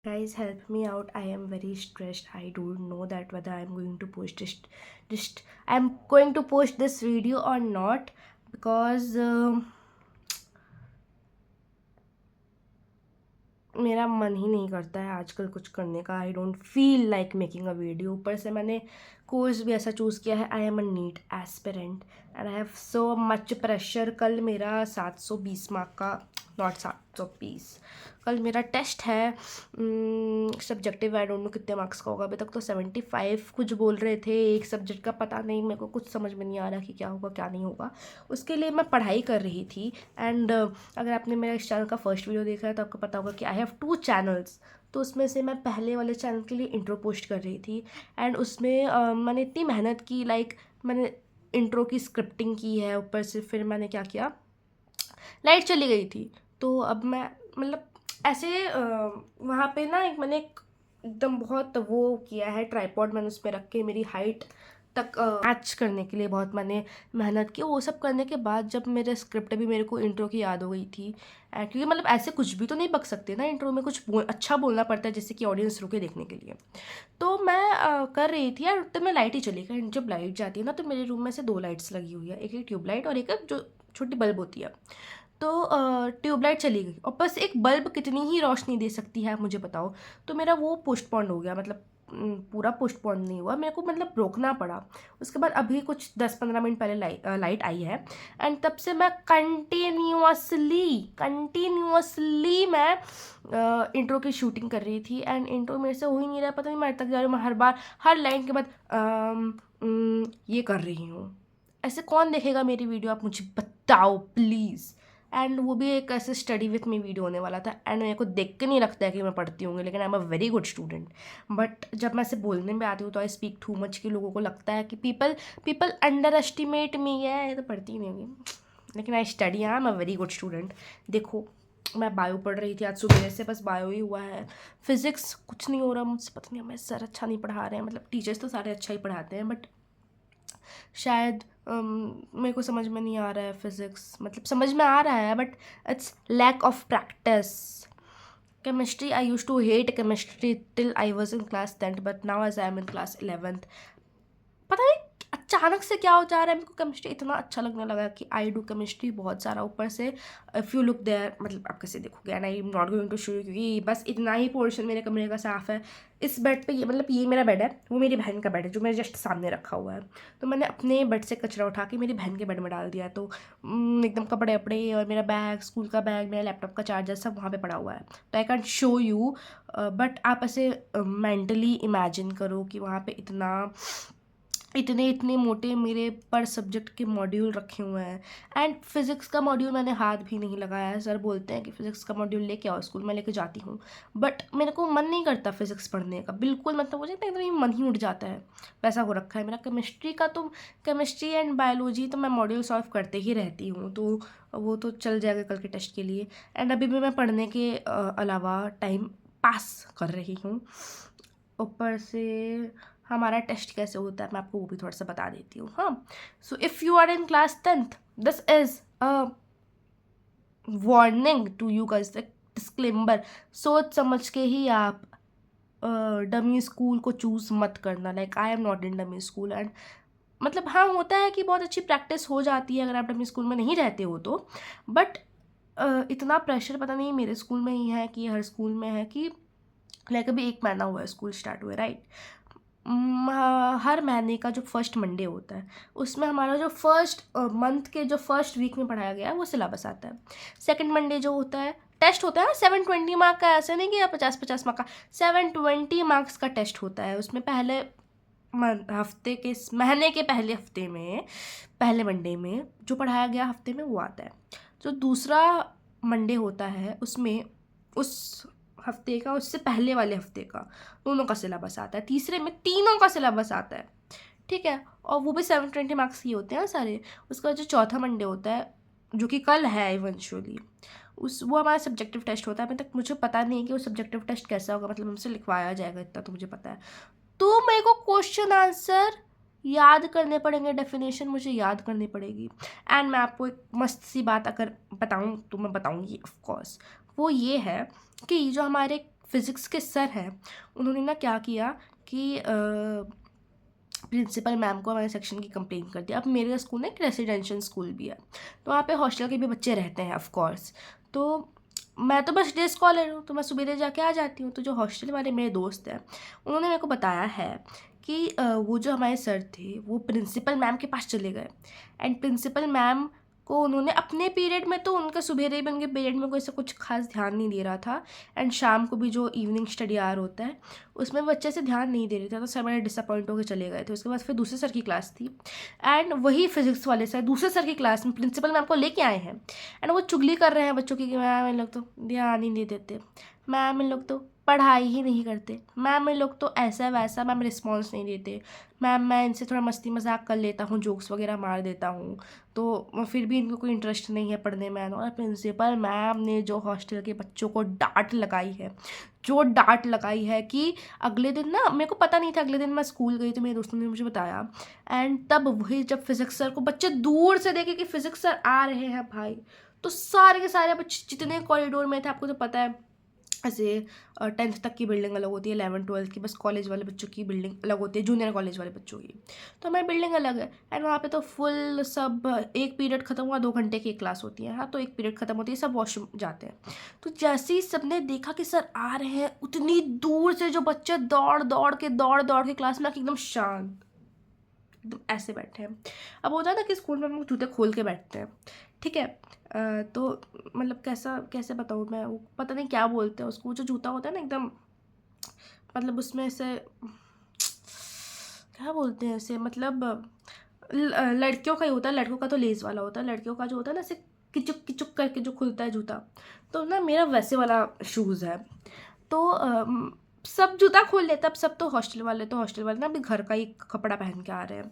Guys, help me out. I am very stressed. I don't know that whether I'm going to post this I'm going to post this video or not because मेरा मन ही नहीं करता है आजकल कुछ करने का. I don't feel like making a video. ऊपर से मैंने कोर्स भी ऐसा चूज़ किया है. I am a NEET aspirant and I have so much pressure. कल मेरा 720 मार्क का, नॉट 720, कल मेरा टेस्ट है सब्जेक्टिव. आई डोंट नो कितने मार्क्स का होगा. अभी तक तो 75 कुछ बोल रहे थे एक सब्जेक्ट का. पता नहीं, मेरे को कुछ समझ में नहीं आ रहा कि क्या होगा क्या नहीं होगा. उसके लिए मैं पढ़ाई कर रही थी. एंड अगर आपने मेरा इस चैनल का फर्स्ट वीडियो देखा है तो आपको पता होगा कि आई हैव 2 चैनल्स. तो उसमें से मैं पहले वाले चैनल के लिए इंट्रो पोस्ट कर रही थी. एंड उसमें मैंने इतनी मेहनत की. लाइक मैंने इंट्रो की स्क्रिप्टिंग की है. ऊपर से फिर मैंने क्या किया, लाइट चली गई थी. तो अब मैं मतलब ऐसे वहाँ पे ना मैंने एकदम बहुत वो किया है. ट्राईपॉड मैंने उस पर रख के मेरी हाइट तक मैच करने के लिए बहुत मैंने मेहनत की. वो सब करने के बाद जब मेरे स्क्रिप्ट भी मेरे को इंट्रो की याद हो गई थी. क्योंकि मतलब ऐसे कुछ भी तो नहीं बक सकते ना इंट्रो में. कुछ अच्छा बोलना पड़ता है जिससे कि ऑडियंस रुके देखने के लिए. तो मैं कर रही थी यार. तो मैं लाइट ही चली गई. जब लाइट जाती है ना तो मेरे रूम में से 2 लाइट्स लगी हुई है. एक ट्यूबलाइट और एक जो छोटी बल्ब होती है. तो ट्यूबलाइट चली गई और बस एक बल्ब कितनी ही रोशनी दे सकती है आप मुझे बताओ. तो मेरा वो पोस्टपोन्ड हो गया. मतलब पूरा पोस्टपोन्ड नहीं हुआ, मेरे को मतलब रोकना पड़ा. उसके बाद अभी कुछ 10-15 मिनट पहले लाइट आई है. एंड तब से मैं कंटिन्यूअसली मैं इंट्रो की शूटिंग कर रही थी. एंड इंट्रो मेरे से हो ही नहीं रहा. पता नहीं मैं तक जा रही हूँ. मैं हर बार हर लाइन के बाद ये कर रही हूँ. ऐसे कौन देखेगा मेरी वीडियो, आप मुझे बताओ प्लीज़. एंड वो भी एक ऐसे स्टडी विथ मी वीडियो होने वाला था. एंड मेरे को देख के नहीं लगता है कि मैं पढ़ती हूँ, लेकिन आई am a very good student. But जब मैं ऐसे बोलने में आती हूँ तो आई स्पीक टू मच कि लोगों को लगता है कि पीपल अंडर एस्टिमेट मी. है तो पढ़ती ही नहीं होगी, लेकिन I study. I am a very good student. देखो, मैं बायो पढ़ रही थी आज सुबह से. बस बायो ही हुआ है. फिज़िक्स कुछ नहीं हो रहा मुझसे. पता नहीं हमें सर अच्छा नहीं पढ़ा रहे हैं. मतलब टीचर्स तो सारे अच्छा ही पढ़ाते हैं, बट शायद मेरे को समझ में नहीं आ रहा है फिज़िक्स. मतलब समझ में आ रहा है but it's lack of practice. Chemistry, I use to hate chemistry till I was in class 10th, but now as I am in class 11th. पता नहीं अचानक से क्या हो जा रहा है. मेरे को केमिस्ट्री इतना अच्छा लगने लगा कि आई डू केमिस्ट्री बहुत सारा. ऊपर से इफ़ यू लुक देयर, मतलब आप कैसे देखोगे. And I am not going to show you, क्योंकि बस इतना ही पोर्शन मेरे कमरे का साफ़ है. इस बेड पे ये मतलब ये मेरा बेड है, वो मेरी बहन का बेड है जो मेरे जस्ट सामने रखा हुआ है. तो मैंने अपने बेड से कचरा उठा के मेरी बहन के बेड में डाल दिया. तो एकदम कपड़े वपड़े और मेरा बैग, स्कूल का बैग, मेरा लैपटॉप का चार्जर सब वहाँ पे पड़ा हुआ है. तो I can't show you. But आप ऐसे मेंटली इमेजिन करो कि वहाँ पे इतने मोटे मेरे पर सब्जेक्ट के मॉड्यूल रखे हुए हैं. एंड फिज़िक्स का मॉड्यूल मैंने हाथ भी नहीं लगाया है. सर बोलते हैं कि फ़िज़िक्स का मॉड्यूल लेके आओ स्कूल, मैं लेके जाती हूँ. बट मेरे को मन नहीं करता फ़िज़िक्स पढ़ने का बिल्कुल. मतलब मुझे ना एकदम मन ही उठ जाता है. वैसा हो रखा है मेरा केमिस्ट्री का. तो केमिस्ट्री एंड बायोलॉजी तो मैं मॉड्यूल सॉल्व करते ही रहती हूँ. तो वो तो चल जाएगा कल के टेस्ट के लिए. एंड अभी भी मैं पढ़ने के अलावा टाइम पास कर रही हूँ. ऊपर से हमारा टेस्ट कैसे होता है मैं आपको वो भी थोड़ा सा बता देती हूँ. हाँ, so if you are in class 10th, this is a warning to you guys, disclaimer. सोच समझ के ही आप डमी स्कूल को चूज़ मत करना. Like I am not in dummy school. And मतलब हाँ, होता है कि बहुत अच्छी प्रैक्टिस हो जाती है अगर आप डमी स्कूल में नहीं रहते हो तो. बट इतना प्रेशर पता नहीं मेरे स्कूल में ही है कि हर स्कूल में है कि लाइक अभी 1 महीना हुआ है स्कूल स्टार्ट हुए, राइट. हर महीने का जो फर्स्ट मंडे होता है उसमें हमारा जो फर्स्ट मंथ के जो फर्स्ट वीक में पढ़ाया गया है वो सिलेबस आता है. सेकंड मंडे जो होता है टेस्ट होता है 720 मार्क का. ऐसे नहीं कि 50-50 मार्क का, 720 मार्क्स का टेस्ट होता है. उसमें पहले हफ्ते के महीने के पहले हफ्ते में, पहले मंडे में जो पढ़ाया गया हफ्ते में वो आता है. जो दूसरा मंडे होता है उसमें उस हफ्ते का, उससे पहले वाले हफ्ते का दोनों का सिलेबस आता है. तीसरे में तीनों का सिलेबस आता है, ठीक है. और वो भी 720 मार्क्स ही होते हैं सारे. उसका जो चौथा मंडे होता है जो कि कल है इवेंचुअली, वो हमारा सब्जेक्टिव टेस्ट होता है. अभी तक मुझे पता नहीं है कि वो सब्जेक्टिव टेस्ट कैसा होगा. मतलब हमसे लिखवाया जाएगा इतना तो मुझे पता है. तो मेरे को क्वेश्चन आंसर याद करने पड़ेंगे, डेफिनेशन मुझे याद करनी पड़ेगी. एंड मैं आपको एक मस्त सी बात अगर बताऊं तो मैं बताऊंगी ऑफ कोर्स. वो ये है कि जो हमारे फिज़िक्स के सर हैं, उन्होंने ना क्या किया कि प्रिंसिपल मैम को हमारे सेक्शन की कंप्लेन कर दिया। अब मेरा स्कूल ना एक रेसिडेंशियल स्कूल भी है, तो वहाँ पे हॉस्टल के भी बच्चे रहते हैं ऑफ कोर्स। तो मैं तो बस डे स्कॉलर हूँ, तो मैं सुबह जाके आ जाती हूँ। तो जो हॉस्टल वाले मेरे दोस्त हैं, उन्होंने मेरे को बताया है कि वो जो हमारे सर थे वो प्रिंसिपल मैम के पास चले गए, एंड प्रिंसिपल मैम को उन्होंने अपने पीरियड में, तो उनका सुबेरे भी उनके पीरियड में कोई ऐसा कुछ खास ध्यान नहीं दे रहा था, एंड शाम को भी जो इवनिंग स्टडी आवर होता है उसमें वो अच्छे से ध्यान नहीं दे रहे थे। तो सर बड़े डिसअपॉइंट होकर चले गए थे। उसके बाद फिर दूसरे सर की क्लास थी, एंड वही फिजिक्स वाले सर दूसरे सर की क्लास में प्रिंसिपल मैम को लेके आए हैं, एंड वो चुगली कर रहे हैं बच्चों की कि मैम इन लोग तो ध्यान ही नहीं देते, मैम इन लोग तो पढ़ाई ही नहीं करते, मैम इन लोग तो ऐसा वैसा, मैम रिस्पॉन्स नहीं देते, मैम मैं इनसे थोड़ा मस्ती मजाक कर लेता हूँ, जोक्स वगैरह मार देता हूँ, तो फिर भी इनको कोई इंटरेस्ट नहीं है पढ़ने में। और प्रिंसिपल मैम ने जो हॉस्टल के बच्चों को डांट लगाई है, जो डांट लगाई है कि अगले दिन ना, मेरे को पता नहीं था, अगले दिन मैं स्कूल गई तो मेरे दोस्तों ने मुझे बताया, एंड तब वही जब फिजिक्स सर को बच्चे दूर से देखे कि फिजिक्स सर आ रहे हैं भाई, तो सारे के सारे बच्चे जितने कॉरिडोर में थे, आपको तो पता है ऐसे 10th तक की बिल्डिंग अलग होती है, 11th 12th की बस कॉलेज वाले बच्चों की बिल्डिंग अलग होती है, जूनियर कॉलेज वाले बच्चों की, तो हमारी बिल्डिंग अलग है। एंड वहाँ पे तो फुल सब, एक पीरियड खत्म हुआ 2 घंटे की एक क्लास होती है, हाँ, तो एक पीरियड खत्म होती है, सब वॉशरूम जाते हैं। तो जैसे ही सबने देखा कि सर आ रहे हैं, उतनी दूर से जो बच्चे दौड़ दौड़ के क्लास में आके एकदम शांत, एकदम ऐसे बैठे हैं। अब होता है ना कि स्कूल में हम लोग जूते खोल के बैठते हैं, ठीक है, तो मतलब कैसा कैसे बताऊँ मैं, वो पता नहीं क्या बोलते हैं उसको, वो जो जूता होता है ना एकदम, मतलब उसमें से क्या बोलते हैं ऐसे, मतलब लड़कियों का ही होता है, लड़कों का तो लेस वाला होता है, लड़कियों का जो होता है ना ऐसे किचुक किचुक करके जो खुलता है जूता, तो ना मेरा वैसे वाला शूज़ है। तो सब जूता खोल लेते, अब सब तो हॉस्टल वाले ना अभी घर का ही कपड़ा पहन के आ रहे हैं,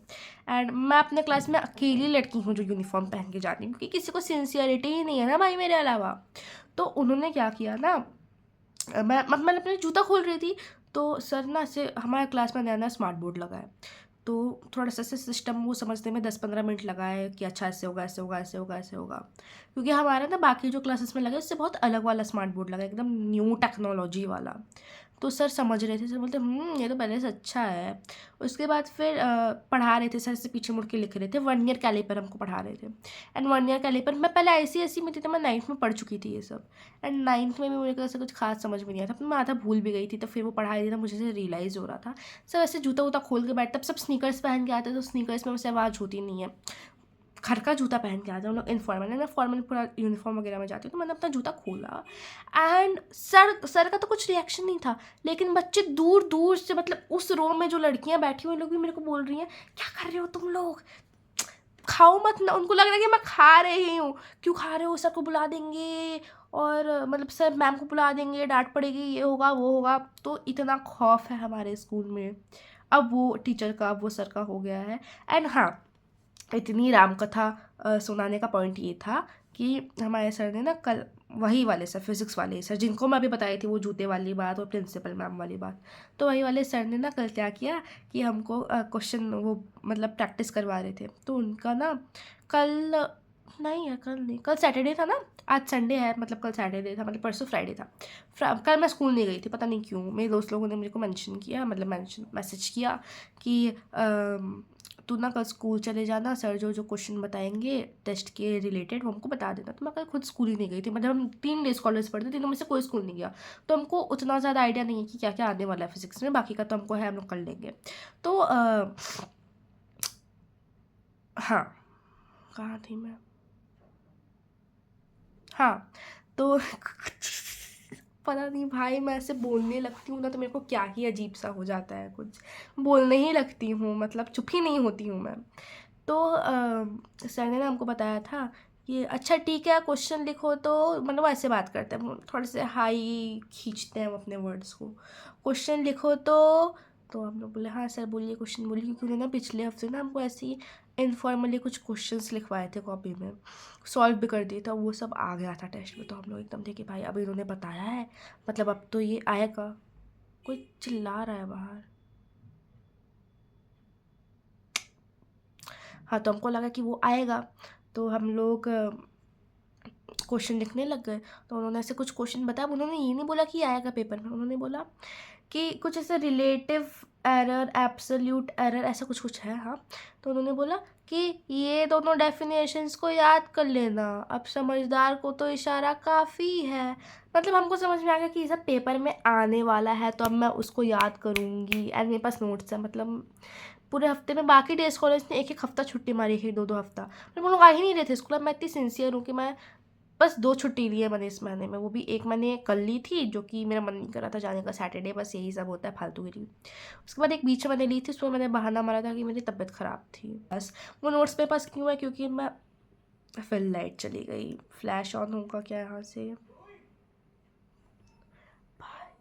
एंड मैं अपने क्लास में अकेली लड़की हूँ जो यूनिफॉर्म पहन के जाती हूँ, क्योंकि किसी को सिंसियरिटी ही नहीं है ना भाई मेरे अलावा। तो उन्होंने क्या किया ना, मैं अपने जूता खोल रही थी, तो सर ना ऐसे, हमारे क्लास में नया नया स्मार्ट बोर्ड लगा है, तो थोड़ा सा ऐसे सिस्टम वो समझने में 10-15 मिनट लगा है कि अच्छा ऐसे होगा ऐसे होगा ऐसे होगा ऐसे होगा, क्योंकि हमारा ना बाकी जो क्लासेस में लगा है उससे बहुत अलग वाला स्मार्ट बोर्ड लगा है, एकदम न्यू टेक्नोलॉजी वाला। तो सर समझ रहे थे, सर बोलते ये तो पहले से अच्छा है। उसके बाद फिर पढ़ा रहे थे, सर से पीछे मुड़ के लिख रहे थे, 1 ईयर कैलिपर हमको पढ़ा रहे थे, एंड 1 ईयर कैलिपर मैं पहले ICSE में थी, तो मैं 9th में पढ़ चुकी थी ये सब, एंड 9th में भी मुझे ऐसा कुछ खास समझ में नहीं आया था, तो मैं आधा भूल भी गई थी, तो फिर वो पढ़ा रही थी, मुझे से रियलाइज़ हो रहा था। सब ऐसे जूता वूता खोल के बैठते, अब सब स्नीकर्स पहन के आते, तो स्नीकर्स में वैसे आवाज़ होती नहीं है, घर का जूता पहन के आते हैं हम लोग इनफॉर्मल, मैं फॉर्मल पूरा यूनिफॉर्म वगैरह में जाती हूँ, तो मैंने अपना जूता खोला, एंड सर का तो कुछ रिएक्शन नहीं था, लेकिन बच्चे दूर दूर से, मतलब उस रो में जो लड़कियां बैठी हुई लोग भी मेरे को बोल रही हैं क्या कर रहे हो तुम लोग, खाओ मत ना, उनको लग रहा है कि मैं खा रही हूँ, क्यों खा रहे हो, सर को बुला देंगे, और मतलब सर मैम को बुला देंगे, डांट पड़ेगी, ये होगा वो होगा, तो इतना खौफ है हमारे स्कूल में। अब वो टीचर का, अब वो सर का हो गया है। एंड हाँ, इतनी राम कथा सुनाने का पॉइंट ये था कि हमारे सर ने ना कल, वही वाले सर, फिजिक्स वाले सर जिनको मैं अभी बताई थी वो जूते वाली बात और प्रिंसिपल मैम वाली बात, तो वही वाले सर ने ना कल क्या किया कि हमको क्वेश्चन वो मतलब प्रैक्टिस करवा रहे थे, तो उनका ना कल, नहीं है कल नहीं, कल सैटरडे था ना, आज संडे है, मतलब कल सैटरडे था, मतलब परसों फ्राइडे था। कल मैं स्कूल नहीं गई थी, पता नहीं क्यों, मेरे दोस्त लोगों ने मेरे को मेंशन किया, मतलब मैसेज किया कि तू ना कल स्कूल चले जाना, सर जो जो क्वेश्चन बताएंगे टेस्ट के रिलेटेड वो हमको बता देना। तो मैं कल खुद स्कूल ही नहीं गई थी, मतलब हम 3 डेज कॉलेज पढ़ते, तीनों में से कोई स्कूल नहीं गया, तो हमको उतना ज़्यादा आइडिया नहीं है कि क्या क्या आने वाला है फिजिक्स में, बाकी का तो हमको है, हम लोग कर लेंगे। तो हाँ, कहाँ थी मैं, हाँ, तो पता नहीं भाई, मैं ऐसे बोलने लगती हूँ ना तो मेरे को क्या ही अजीब सा हो जाता है, कुछ बोलने ही लगती हूँ, मतलब चुप ही नहीं होती हूँ मैं। तो सर ने ना हमको बताया था कि अच्छा ठीक है क्वेश्चन लिखो, तो मतलब ऐसे बात करते हैं, थोड़े से हाई खींचते हैं हम अपने वर्ड्स को, क्वेश्चन लिखो तो हम लोग बोले हाँ सर बोलिए क्वेश्चन बोलिए, क्योंकि उन्होंने ना पिछले हफ्ते ना हमको ऐसे ही इनफॉर्मली कुछ क्वेश्चंस लिखवाए थे कॉपी में, सॉल्व भी कर दिए, तो वो सब आ गया था टेस्ट में, तो हम लोग एकदम थे कि भाई अब इन्होंने बताया है, मतलब अब तो ये आएगा। कोई चिल्ला रहा है बाहर, हाँ, तो हमको लगा कि वो आएगा, तो हम लोग क्वेश्चन लिखने लग गए। तो उन्होंने ऐसे कुछ क्वेश्चन बताया, उन्होंने ये नहीं बोला कि आएगा पेपर में, उन्होंने बोला कि कुछ ऐसा रिलेटिव एरर, एब्सोल्यूट एरर, ऐसा कुछ कुछ है। हाँ, तो उन्होंने बोला कि ये दोनों डेफिनेशंस को याद कर लेना, अब समझदार को तो इशारा काफ़ी है। मतलब हमको समझ में आ गया कि ये सब पेपर में आने वाला है, तो अब मैं उसको याद करूँगी। एंड मेरे पास नोट्स है, मतलब पूरे हफ्ते में बाकी डेज कॉलेज ने एक एक हफ्ता छुट्टी मारी है, 2-2 हफ्ता, पर वो लोग आ ही नहीं रहे थे स्कूल। अब मैं इतनी सिंसियर हूँ कि मैं बस 2 छुट्टी ली है मैंने इस महीने में, वो भी एक मैंने कल ली थी जो कि मेरा मन नहीं कर रहा था जाने का, सैटरडे, बस यही सब होता है फालतूगिरी। उसके बाद एक बीच में मैंने ली थी, उसमें मैंने बहाना मारा था कि मेरी तबीयत ख़राब थी, बस। वो नोट्स मेरे पास क्यों है? क्योंकि मैं, फिर लाइट चली गई, फ्लैश ऑन होगा क्या यहाँ से? भाई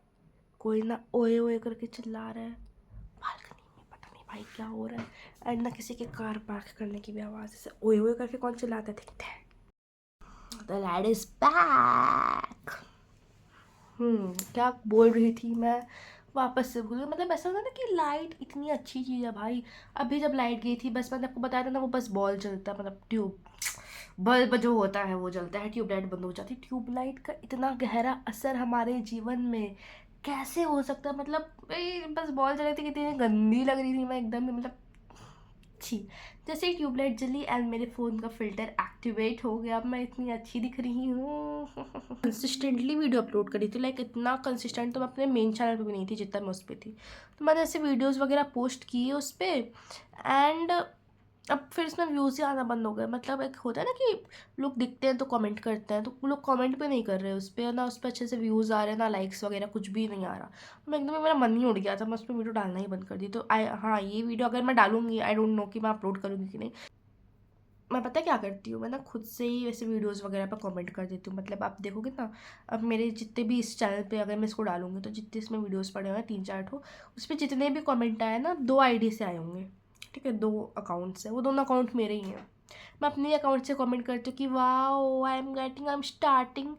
कोई ना ओए ओए करके चिल्ला रहा है बालकनी में, पता नहीं भाई क्या हो रहा है। एंड ना किसी के कार पार्क करने की भी आवाज़, ऐसे ओए ओए करके कौन चिल्लाता है, दिखते हैं। The lad is back। क्या बोल रही थी मैं? वापस से भूल गई। मतलब ऐसा होता ना कि लाइट इतनी अच्छी चीज़ है भाई। अभी जब लाइट गई थी, बस मैंने आपको बताया था ना, वो बस बॉल जलता है, मतलब ट्यूब बल्ब जो होता है वो जलता है, ट्यूबलाइट बंद हो जाती है। ट्यूबलाइट का इतना गहरा असर हमारे जीवन में कैसे हो सकता है? मतलब बस बॉल जल रही थी, कितनी गंदी लग रही थी मैं एकदम, मतलब अच्छी। जैसे ही ट्यूबलाइट जली एंड मेरे फ़ोन का फ़िल्टर एक्टिवेट हो गया, अब मैं इतनी अच्छी दिख रही हूँ। कंसिस्टेंटली वीडियो अपलोड करी थी, लाइक इतना कंसिस्टेंट तो मैं अपने मेन चैनल पे भी नहीं थी जितना मैं उस पर थी। तो मैंने ऐसे वीडियोस वगैरह पोस्ट किए उस पर, एंड अब फिर इसमें व्यूज़ ही आना बंद हो गए। मतलब एक होता है ना कि लोग दिखते हैं तो कमेंट करते हैं, तो वो लोग कमेंट भी नहीं कर रहे उस पर, ना उस पर अच्छे से व्यूज़ आ रहे हैं, ना लाइक्स वगैरह कुछ भी नहीं आ रहा। तो मैं एकदम, मेरा मन ही उड़ गया था, मैं उस पर वीडियो डालना ही बंद कर दी। तो हाँ, ये वीडियो अगर मैं डालूंगी, आई डोंट नो कि मैं अपलोड करूँगी कि नहीं। मैं पता क्या करती हूँ, मैं ना खुद से ही वैसे वीडियोस वगैरह पर कमेंट कर देती हूँ। मतलब आप देखोगे ना, अब मेरे जितने भी इस चैनल पे अगर मैं इसको डालूंगी, तो जितने इसमें वीडियोस पड़े हुए हैं 3-4 ठो, उस पर जितने भी कमेंट आए ना, 2 आईडी से आए होंगे, ठीक है, 2 अकाउंट से, वो दोनों अकाउंट मेरे ही हैं। मैं अपने अकाउंट से कमेंट करती हूँ कि wow, I am starting,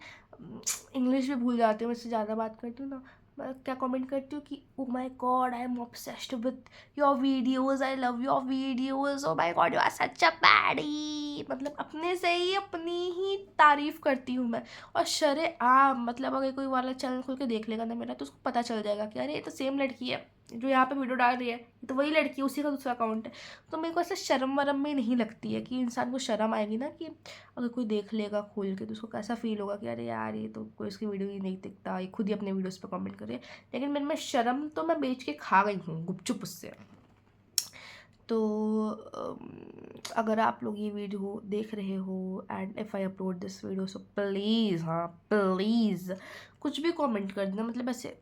English भी भूल जाती हूँ, मुझसे ज़्यादा बात करती हूँ ना। मैं क्या कमेंट करती हूँ कि oh my God, I am obsessed with your videos, I love your videos, oh my God, you are such a baddie. मतलब अपने से ही अपनी ही तारीफ़ करती हूँ मैं। और शरेआम, मतलब अगर कोई वाला चैनल खोल के देख लेगा ना मेरा, तो उसको पता चल जाएगा कि अरे ये तो सेम लड़की है जो यहाँ पे वीडियो डाल रही है, ये तो वही लड़की है, उसी का दूसरा अकाउंट है। तो मेरे को ऐसे शर्म वरम में नहीं लगती है कि इंसान को शर्म आएगी ना, कि अगर कोई देख लेगा खोल के तो उसको कैसा फील होगा कि अरे यार ये तो कोई इसकी वीडियो ही नहीं दिखता, ये खुद ही अपने वीडियोस पे कमेंट करे। लेकिन मेरे में शर्म तो मैं बेच के खा गई हूँ गुपचुप उससे। तो अगर आप लोग ये वीडियो देख रहे हो and if I upload this video, so please, हाँ प्लीज़ कुछ भी कमेंट कर देना। मतलब ऐसे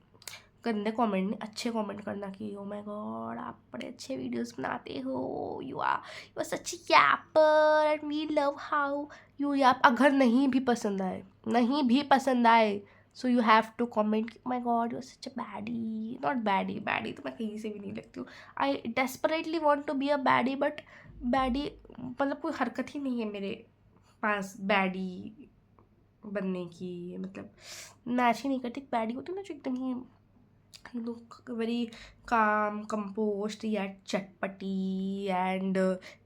गंदे कमेंट नहीं, अच्छे कमेंट करना कि ओ माय गॉड, आप बड़े अच्छे वीडियोस बनाते हो, you are such yapper and we love how you yap. अगर नहीं भी पसंद आए, नहीं भी पसंद आए, so you have to comment my God, you are such a baddie. Not baddie, baddie तो मैं कहीं से भी नहीं लगती हूँ। I desperately want to be a baddie, but baddie मतलब कोई हरकत ही नहीं है मेरे पास बैडी बनने की। मतलब मैच ही नहीं करती। बैडी होती है ना जो एकदम ही look very calm, composed, yet चटपटी एंड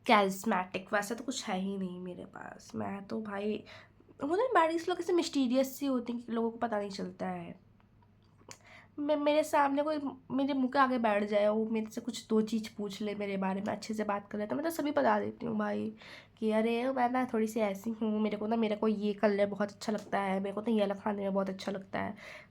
कैरिस्मेटिक, वैसा तो कुछ है ही नहीं मेरे पास। मैं तो भाई, वो ना बैडीज लोग ऐसे मिस्टीरियस सी होती हैं कि लोगों को पता नहीं चलता है। मेरे सामने कोई मेरे मुंह के आगे बैठ जाए, वो मेरे से कुछ 2 चीज़ पूछ ले, मेरे बारे में अच्छे से बात कर ले, तो मैं तो सभी बता देती हूँ भाई कि अरे मैं ना थोड़ी सी ऐसी हूँ, मेरे को ये कलर बहुत अच्छा लगता है, मेरे को तो ये वाला खाने में बहुत अच्छा लगता है।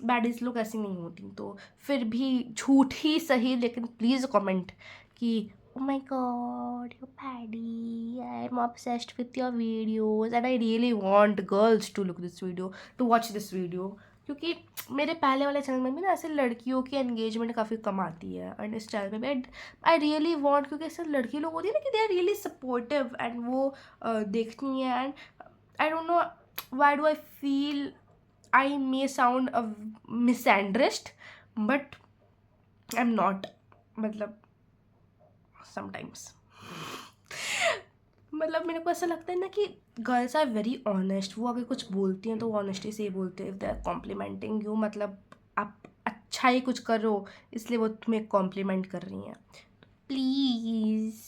बैडीज लोग ऐसी नहीं होती। तो फिर भी झूठ ही सही, लेकिन प्लीज़ कमेंट कि oh my God you baddie, I am obsessed with your videos and I really want girls to look this video, to watch this video. क्योंकि मेरे पहले वाले चैनल में भी ना ऐसे लड़कियों की एंगेजमेंट काफ़ी कम आती है, एंड इस चैनल में भी आई रियली वांट, क्योंकि ऐसे लड़की लोग होती है ना कि they are really supportive and वो देखती हैं। And I don't know why do I feel I may sound a misandrist, but I'm not. मतलब sometimes मतलब मेरे को ऐसा लगता है ना कि गर्ल्स आर वेरी ऑनेस्ट। वो अगर कुछ बोलती हैं तो वो ऑनेस्टी से ही बोलते हैं। If they are complimenting you, मतलब आप अच्छा ही कुछ करो, इसलिए वो तुम्हें कॉम्प्लीमेंट कर रही हैं। Please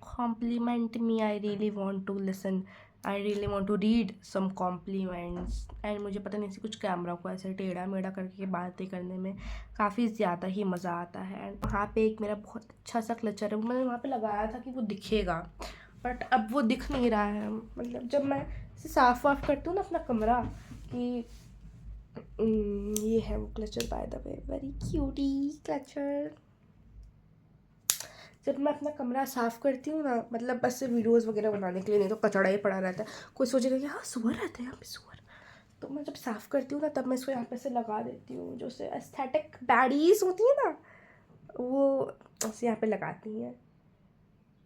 compliment me, I really want to listen I really want to read some compliments. And मुझे पता नहीं सी कुछ कैमरा को ऐसे टेढ़ा मेढ़ा करके बातें करने में काफ़ी ज़्यादा ही मज़ा आता है। एंड वहाँ पे एक मेरा बहुत अच्छा सा क्लचर है, मैंने वहाँ पे लगाया था कि वो दिखेगा, बट अब वो दिख नहीं रहा है। मतलब जब मैं इसे साफ़ वाफ करती हूँ ना अपना कमरा, कि ये है वो clutcher, by the way very cutie clutcher. जब मैं अपना कमरा साफ़ करती हूँ ना, मतलब बस वीडियोस वगैरह बनाने के लिए, नहीं तो कचड़ा ही पड़ा रहता है। कोई सोचेगा कि हाँ सुअर रहते हैं यहाँ पे, सुअर। तो मैं जब साफ़ करती हूँ ना, तब मैं इसको यहाँ पे से लगा देती हूँ। जो से एस्थेटिक बैडीज होती है ना, वो ऐसे यहाँ पे लगाती हैं।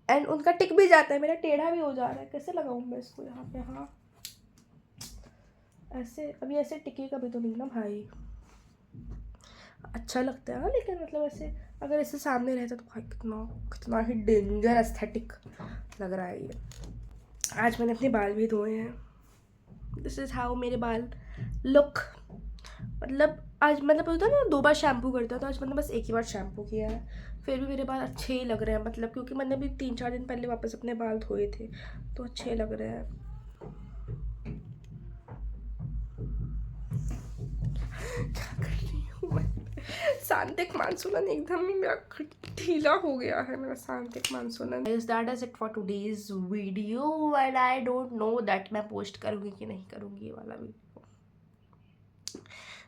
एंड उनका टिक भी जाता है, मेरा टेढ़ा भी हो जा रहा है। कैसे लगाऊँ मैं इसको यहाँ पे? हाँ ऐसे, अभी ऐसे टिकेगा भी तो नहीं ना भाई। अच्छा लगता है हाँ, लेकिन मतलब ऐसे अगर ऐसे सामने रहता तो भाई कितना कितना ही डेंजर एस्थेटिक लग रहा है ये। आज मैंने अपने बाल भी धोए हैं। दिस इज़ हाउ मेरे बाल लुक। मतलब आज मतलब होता है ना 2 बार शैम्पू करता है, तो आज मैंने बस एक ही बार शैम्पू किया है। फिर भी मेरे बाल अच्छे ही लग रहे हैं, मतलब क्योंकि मैंने भी 3-4 दिन पहले वापस अपने बाल धोए थे, तो अच्छे लग रहे हैं। क्या कर रही हूँ मैं? सांतिक मानसूलन एकदम ही मेरा ढीला हो गया है, मेरा सांतिक मानसूलन। That is it for today's video and I don't know that मैं पोस्ट करूँगी कि नहीं करूँगी ये वाला video.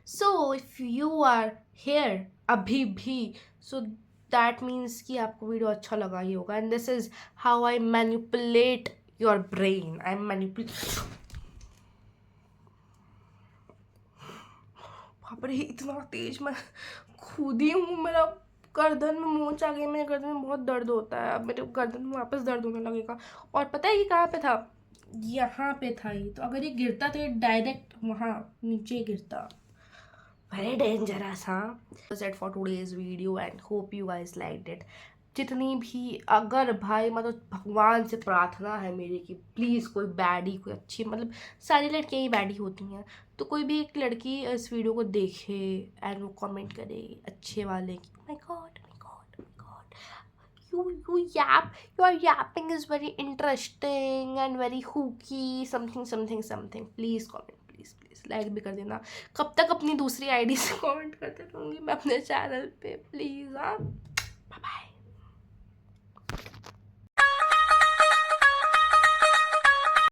So if you are here अभी भी, सो दैट मीन्स कि आपको वीडियो अच्छा लगा ही होगा। And this is how I manipulate your brain. I manipulate. बाप रे इतना तेज मैं खुद ही हूँ। मेरा गर्दन में मोच आ गई, मेरे गर्दन में बहुत दर्द होता है। अब मेरे गर्दन में वापस दर्द होने लगेगा। और पता है ये कहाँ पे था? यहाँ पे था ये। तो अगर ये गिरता तो ये डायरेक्ट वहाँ नीचे गिरता। वेरी डेंजरस हाँ। That's it for today's video and hope you guys liked it. जितनी भी, अगर भाई मतलब भगवान से प्रार्थना है मेरी कि प्लीज़ कोई बैडी, कोई अच्छी, मतलब सारी लड़कियाँ ही बैडी होती हैं, तो कोई भी एक लड़की इस वीडियो को देखे एंड वो कमेंट करे अच्छे वाले कि my God my God my God, you yap, your yapping is very interesting and very hooky something something something। Please comment, please please like भी कर देना। कब तक अपनी दूसरी आईडी से कमेंट करते रहूँगी मैं अपने चैनल पे, प्लीज़ आप।